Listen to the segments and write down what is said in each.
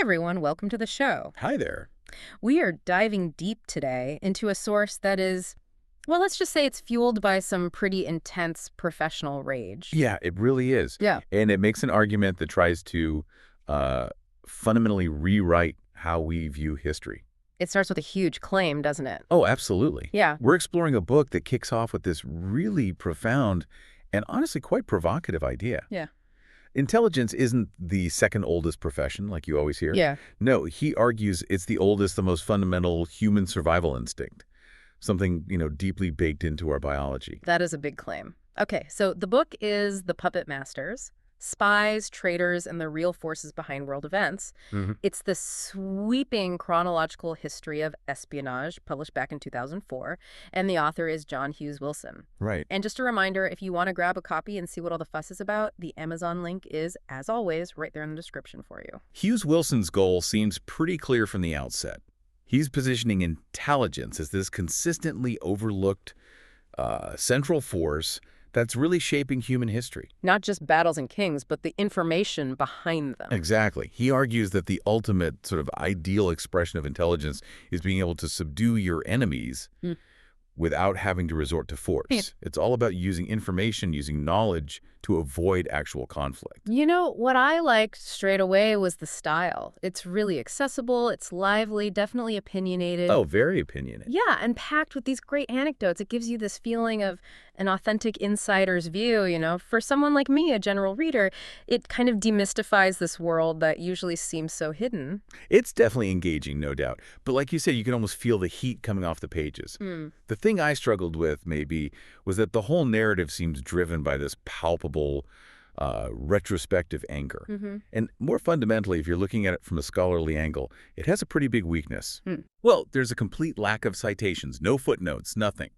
everyone, welcome to the show. Hi there. We are diving deep today into a source that is, well, let's just say it's fueled by some pretty intense professional rage. Yeah, it really is. Yeah. And it makes an argument that tries to fundamentally rewrite how we view history. It starts with a huge claim, doesn't it? Oh, absolutely. Yeah. We're exploring a book that kicks off with this really profound and honestly quite provocative idea. Yeah. Intelligence isn't the second oldest profession, like you always hear. Yeah. No, he argues it's the oldest, the most fundamental human survival instinct. Something, deeply baked into our biology. That is a big claim. Okay, so the book is The Puppet Masters: Spies, Traitors, and the Real Forces Behind World Events. Mm-hmm. It's the sweeping chronological history of espionage, published back in 2004, and the author is John Hughes-Wilson. Right. And just a reminder, if you want to grab a copy and see what all the fuss is about, the Amazon link is, as always, right there in the description for you. Hughes-Wilson's goal seems pretty clear from the outset. He's positioning intelligence as this consistently overlooked central force that's really shaping human history. Not just battles and kings, but the information behind them. Exactly. He argues that the ultimate sort of ideal expression of intelligence is being able to subdue your enemies without having to resort to force. Yeah. It's all about using information, using knowledge to avoid actual conflict. You know, what I liked straight away was the style. It's really accessible, it's lively, definitely opinionated. Oh, very opinionated. Yeah, and packed with these great anecdotes. It gives you this feeling of an authentic insider's view, For someone like me, a general reader, it kind of demystifies this world that usually seems so hidden. It's definitely engaging, no doubt. But like you said, you can almost feel the heat coming off the pages. The thing I struggled with, maybe, was that the whole narrative seems driven by this palpable retrospective anger. And more fundamentally, if you're looking at it from a scholarly angle, it has a pretty big weakness. Well, there's a complete lack of citations, no footnotes, nothing.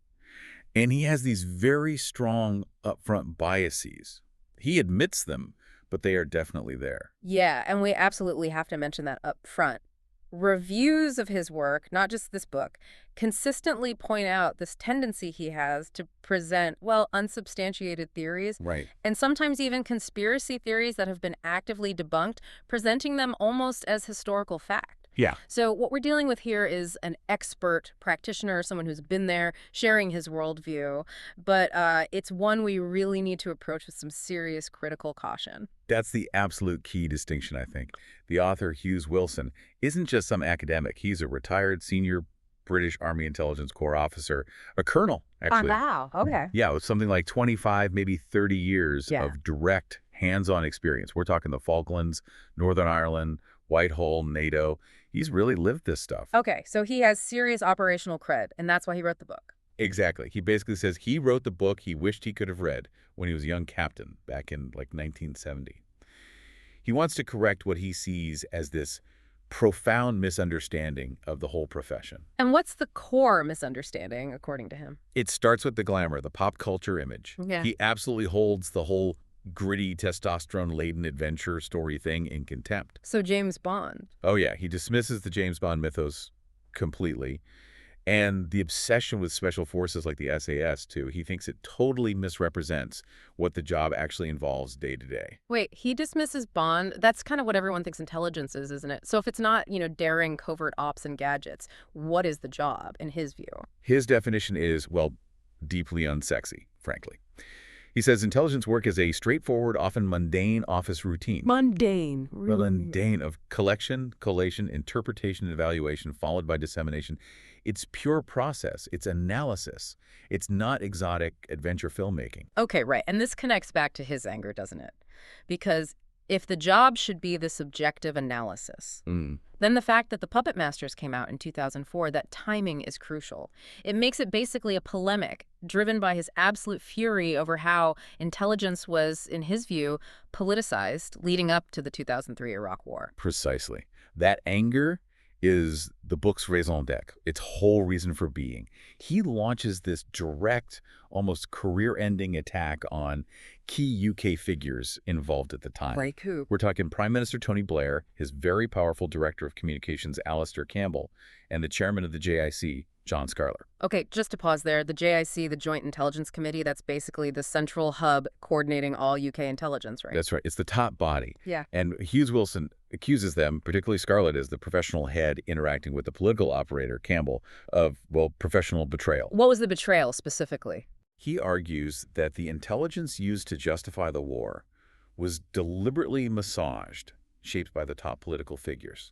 And he has these very strong upfront biases. He admits them, but they are definitely there. Yeah, and we absolutely have to mention that up front. Reviews of his work, not just this book, consistently point out this tendency he has to present, unsubstantiated theories. Right. And sometimes even conspiracy theories that have been actively debunked, presenting them almost as historical fact. Yeah. So what we're dealing with here is an expert practitioner, someone who's been there, sharing his worldview. But it's one we really need to approach with some serious critical caution. That's the absolute key distinction, I think. The author, Hughes-Wilson, isn't just some academic. He's a retired senior British Army Intelligence Corps officer, a colonel, actually. Oh, wow. Okay. Yeah, with something like 25, maybe 30 years of direct hands-on experience. We're talking the Falklands, Northern Ireland, Whitehall, NATO. He's really lived this stuff. Okay, so he has serious operational cred, and that's why he wrote the book. Exactly. He basically says he wrote the book he wished he could have read when he was a young captain back in 1970. He wants to correct what he sees as this profound misunderstanding of the whole profession. And what's the core misunderstanding, according to him? It starts with the glamour, the pop culture image. Yeah. He absolutely holds the whole gritty, testosterone-laden adventure story thing in contempt. So James Bond. Oh, yeah. He dismisses the James Bond mythos completely. And the obsession with special forces like the SAS, too. He thinks it totally misrepresents what the job actually involves day to day. Wait, he dismisses Bond? That's kind of what everyone thinks intelligence is, isn't it? So if it's not, daring covert ops and gadgets, what is the job in his view? His definition is, deeply unsexy, frankly. He says intelligence work is a straightforward, often mundane office routine. Mundane. Well, mundane of collection, collation, interpretation, and evaluation, followed by dissemination. It's pure process. It's analysis. It's not exotic adventure filmmaking. Okay, right. And this connects back to his anger, doesn't it? Because if the job should be the subjective analysis, then the fact that The Puppet Masters came out in 2004, that timing is crucial. It makes it basically a polemic driven by his absolute fury over how intelligence was, in his view, politicized leading up to the 2003 Iraq War. Precisely. That anger is the book's raison d'etre, its whole reason for being. He launches this direct, almost career-ending attack on key UK figures involved at the time. Like who? We're talking Prime Minister Tony Blair, his very powerful Director of Communications, Alistair Campbell, and the Chairman of the JIC, John Scarler. Okay, just to pause there, the JIC, the Joint Intelligence Committee, that's basically the central hub coordinating all UK intelligence, right? That's right. It's the top body. Yeah. And Hughes-Wilson accuses them, particularly Scarlett, as the professional head interacting with the political operator, Campbell, of, well, professional betrayal. What was the betrayal specifically? He argues that the intelligence used to justify the war was deliberately massaged, shaped by the top political figures.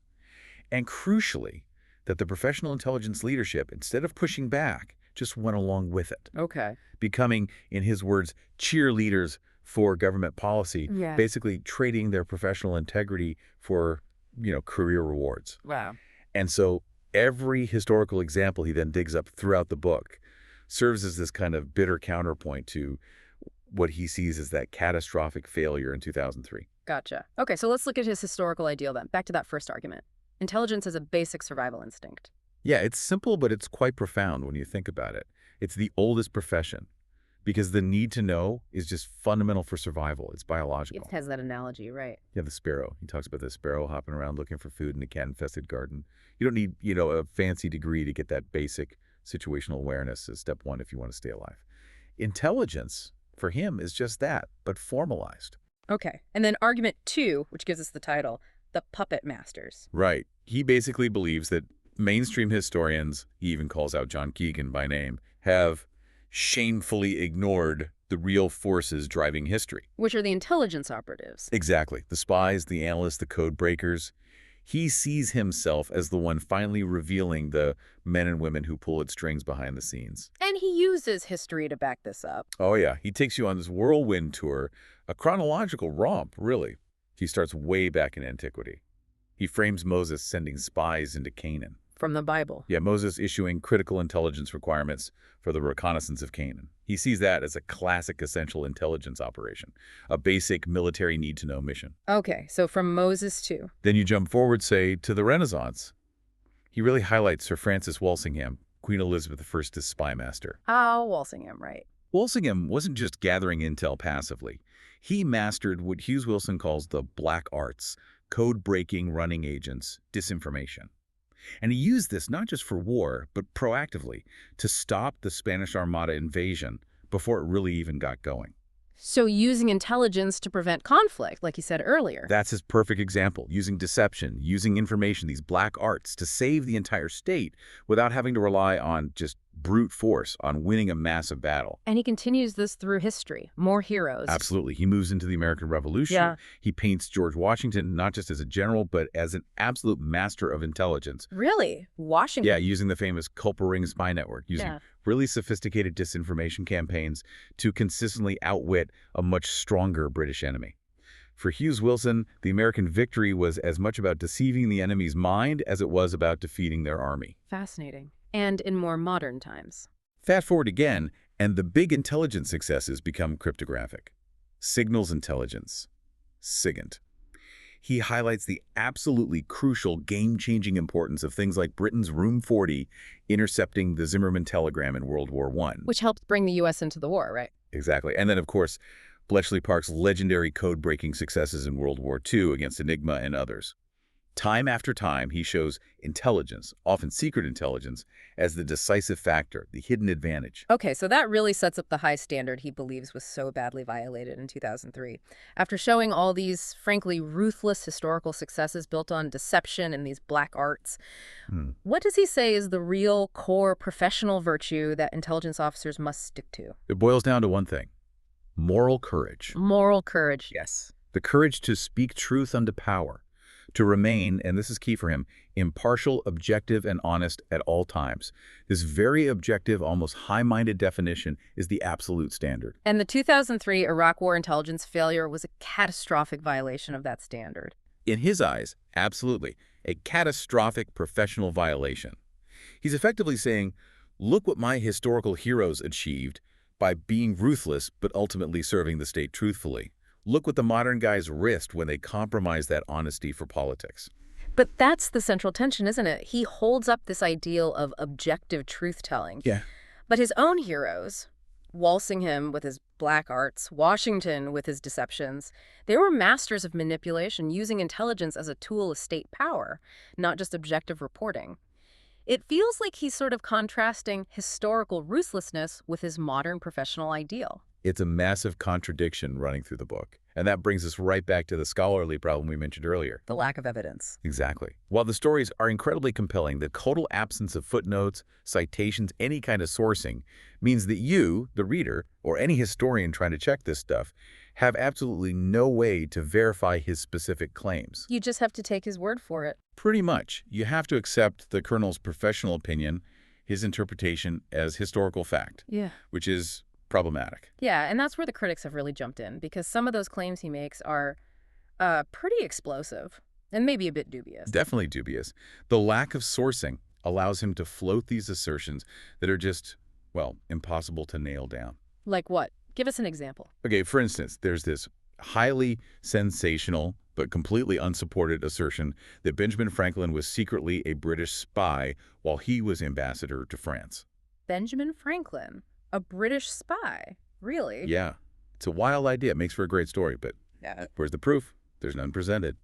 And crucially, that the professional intelligence leadership, instead of pushing back, just went along with it. Okay. Becoming, in his words, cheerleaders for government policy, Yeah. basically trading their professional integrity for, career rewards. Wow. And so every historical example he then digs up throughout the book serves as this kind of bitter counterpoint to what he sees as that catastrophic failure in 2003. Gotcha. Okay, so let's look at his historical ideal then. Back to that first argument. Intelligence is a basic survival instinct. Yeah, it's simple, but it's quite profound when you think about it. It's the oldest profession because the need to know is just fundamental for survival. It's biological. It has that analogy, right? Yeah, the sparrow. He talks about the sparrow hopping around looking for food in a cat-infested garden. You don't need, a fancy degree to get that basic situational awareness as step one if you want to stay alive. Intelligence, for him, is just that, but formalized. Okay, and then argument 2, which gives us the title, the puppet masters. Right. He basically believes that mainstream historians, he even calls out John Keegan by name, have shamefully ignored the real forces driving history. Which are the intelligence operatives. Exactly. The spies, the analysts, the code breakers. He sees himself as the one finally revealing the men and women who pull at strings behind the scenes. And he uses history to back this up. Oh, yeah. He takes you on this whirlwind tour, a chronological romp, really. He starts way back in antiquity. He frames Moses sending spies into Canaan. From the Bible. Yeah, Moses issuing critical intelligence requirements for the reconnaissance of Canaan. He sees that as a classic essential intelligence operation, a basic military need-to-know mission. Okay, so from Moses to... Then you jump forward, say, to the Renaissance. He really highlights Sir Francis Walsingham, Queen Elizabeth I's spy master. Oh, Walsingham, right. Walsingham wasn't just gathering intel passively. He mastered what Hughes-Wilson calls the black arts, code-breaking running agents, disinformation. And he used this not just for war, but proactively to stop the Spanish Armada invasion before it really even got going. So using intelligence to prevent conflict, like you said earlier. That's his perfect example, using deception, using information, these black arts, to save the entire state without having to rely on just brute force, on winning a massive battle. And he continues this through history. More heroes. Absolutely. He moves into the American Revolution. Yeah. He paints George Washington not just as a general, but as an absolute master of intelligence. Really? Washington? Yeah, using the famous Culper Ring spy network, using really sophisticated disinformation campaigns to consistently outwit a much stronger British enemy. For Hughes-Wilson, the American victory was as much about deceiving the enemy's mind as it was about defeating their army. Fascinating. And in more modern times. Fast forward again, and the big intelligence successes become cryptographic. Signals intelligence, SIGINT. He highlights the absolutely crucial game-changing importance of things like Britain's Room 40 intercepting the Zimmerman telegram in World War I. Which helped bring the U.S. into the war, right? Exactly. And then, of course, Bletchley Park's legendary code-breaking successes in World War II against Enigma and others. Time after time, he shows intelligence, often secret intelligence, as the decisive factor, the hidden advantage. Okay, so that really sets up the high standard he believes was so badly violated in 2003. After showing all these, frankly, ruthless historical successes built on deception and these black arts, what does he say is the real core professional virtue that intelligence officers must stick to? It boils down to one thing: moral courage. Moral courage, yes. The courage to speak truth unto power, to remain, and this is key for him, impartial, objective, and honest at all times. This very objective, almost high-minded definition is the absolute standard. And the 2003 Iraq War intelligence failure was a catastrophic violation of that standard. In his eyes, absolutely, a catastrophic professional violation. He's effectively saying, look what my historical heroes achieved by being ruthless but ultimately serving the state truthfully. Look what the modern guys risked when they compromised that honesty for politics. But that's the central tension, isn't it? He holds up this ideal of objective truth-telling. Yeah. But his own heroes, Walsingham with his black arts, Washington with his deceptions, they were masters of manipulation, using intelligence as a tool of state power, not just objective reporting. It feels like he's sort of contrasting historical ruthlessness with his modern professional ideal. It's a massive contradiction running through the book. And that brings us right back to the scholarly problem we mentioned earlier. The lack of evidence. Exactly. While the stories are incredibly compelling, the total absence of footnotes, citations, any kind of sourcing means that you, the reader, or any historian trying to check this stuff, have absolutely no way to verify his specific claims. You just have to take his word for it. Pretty much. You have to accept the colonel's professional opinion, his interpretation as historical fact, which is problematic. Yeah, and that's where the critics have really jumped in, because some of those claims he makes are pretty explosive and maybe a bit dubious. Definitely dubious. The lack of sourcing allows him to float these assertions that are just, well, impossible to nail down. Like what? Give us an example. Okay, for instance, there's this highly sensational but completely unsupported assertion that Benjamin Franklin was secretly a British spy while he was ambassador to France. Benjamin Franklin? A British spy? Really? Yeah. It's a wild idea. It makes for a great story, but where's the proof? There's none presented.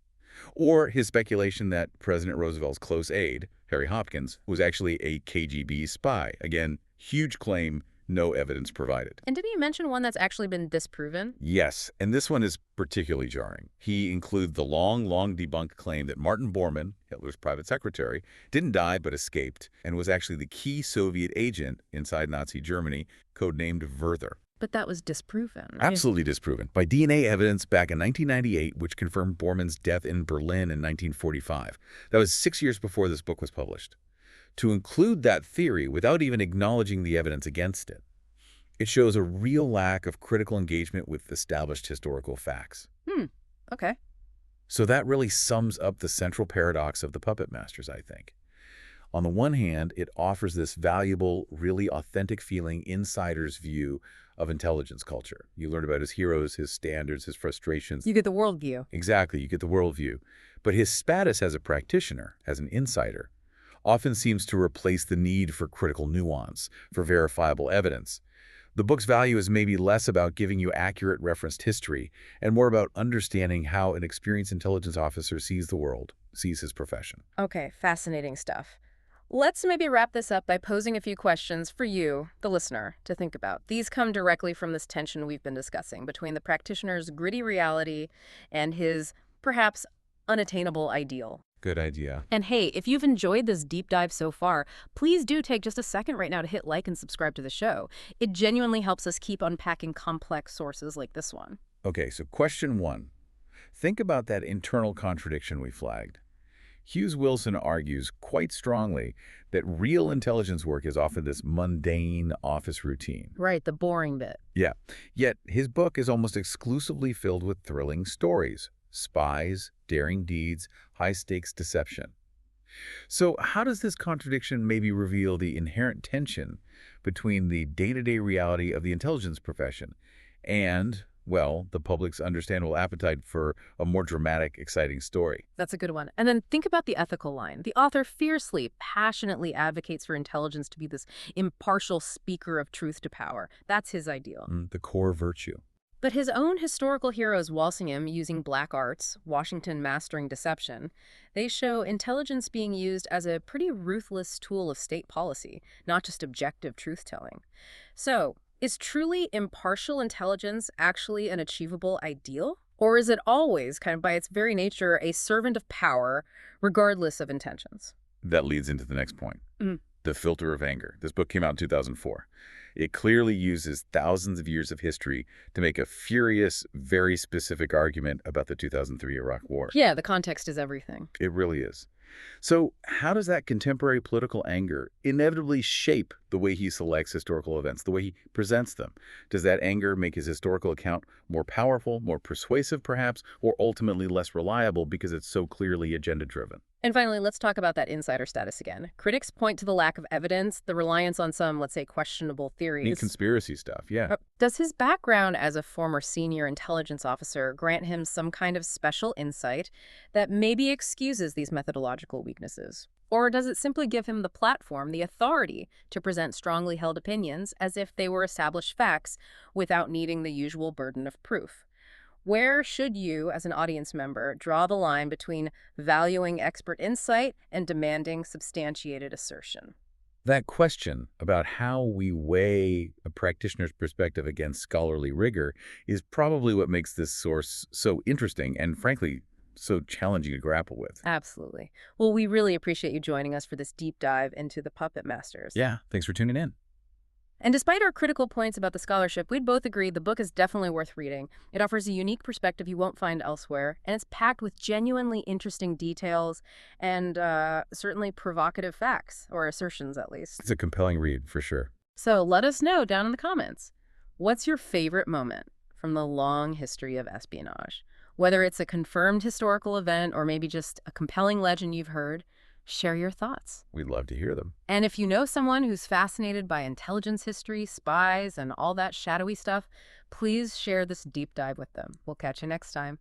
Or his speculation that President Roosevelt's close aide, Harry Hopkins, was actually a KGB spy. Again, huge claim, no evidence provided. And did he mention one that's actually been disproven? Yes, and this one is particularly jarring. He includes the long debunked claim that Martin Bormann, Hitler's private secretary, didn't die but escaped and was actually the key Soviet agent inside Nazi Germany, codenamed Werther. But that was disproven. Absolutely disproven by DNA evidence back in 1998, which confirmed Bormann's death in Berlin in 1945. That was 6 years before this book was published. To include that theory without even acknowledging the evidence against it, it shows a real lack of critical engagement with established historical facts. Okay. So that really sums up the central paradox of the Puppet Masters, I think. On the one hand, it offers this valuable, really authentic feeling insider's view of intelligence culture. You learn about his heroes, his standards, his frustrations. You get the worldview. Exactly, you get the worldview. But his status as a practitioner, as an insider, often seems to replace the need for critical nuance, for verifiable evidence. The book's value is maybe less about giving you accurate referenced history and more about understanding how an experienced intelligence officer sees the world, sees his profession. Okay, fascinating stuff. Let's maybe wrap this up by posing a few questions for you, the listener, to think about. These come directly from this tension we've been discussing between the practitioner's gritty reality and his, perhaps, unattainable ideal. Good idea. And hey, if you've enjoyed this deep dive so far, please do take just a second right now to hit like and subscribe to the show. It genuinely helps us keep unpacking complex sources like this one. Okay, so question 1. Think about that internal contradiction we flagged. Hughes-Wilson argues quite strongly that real intelligence work is often this mundane office routine. Right, the boring bit. Yeah, yet his book is almost exclusively filled with thrilling stories. Spies, daring deeds, high-stakes deception. So how does this contradiction maybe reveal the inherent tension between the day-to-day reality of the intelligence profession and, well, the public's understandable appetite for a more dramatic, exciting story? That's a good one. And then think about the ethical line. The author fiercely, passionately advocates for intelligence to be this impartial speaker of truth to power. That's his ideal. The core virtue. But his own historical heroes, Walsingham using black arts, Washington mastering deception, they show intelligence being used as a pretty ruthless tool of state policy, not just objective truth-telling. So, is truly impartial intelligence actually an achievable ideal? Or is it always, kind of by its very nature, a servant of power, regardless of intentions? That leads into the next point. The filter of anger. This book came out in 2004. It clearly uses thousands of years of history to make a furious, very specific argument about the 2003 Iraq War. Yeah, the context is everything. It really is. So how does that contemporary political anger inevitably shape the way he selects historical events, the way he presents them? Does that anger make his historical account more powerful, more persuasive perhaps, or ultimately less reliable because it's so clearly agenda-driven? And finally, let's talk about that insider status again. Critics point to the lack of evidence, the reliance on some, let's say, questionable theories. Neat conspiracy stuff, yeah. Does his background as a former senior intelligence officer grant him some kind of special insight that maybe excuses these methodological weaknesses? Or does it simply give him the platform, the authority, to present strongly held opinions as if they were established facts without needing the usual burden of proof? Where should you, as an audience member, draw the line between valuing expert insight and demanding substantiated assertion? That question about how we weigh a practitioner's perspective against scholarly rigor is probably what makes this source so interesting and, frankly, so challenging to grapple with. Absolutely. Well, we really appreciate you joining us for this deep dive into the puppet masters. Yeah, thanks for tuning in. And despite our critical points about the scholarship, we'd both agree the book is definitely worth reading. It offers a unique perspective you won't find elsewhere, and it's packed with genuinely interesting details and certainly provocative facts, or assertions at least. It's a compelling read, for sure. So let us know down in the comments. What's your favorite moment from the long history of espionage? Whether it's a confirmed historical event or maybe just a compelling legend you've heard, share your thoughts. We'd love to hear them. And if you know someone who's fascinated by intelligence history, spies, and all that shadowy stuff, please share this deep dive with them. We'll catch you next time.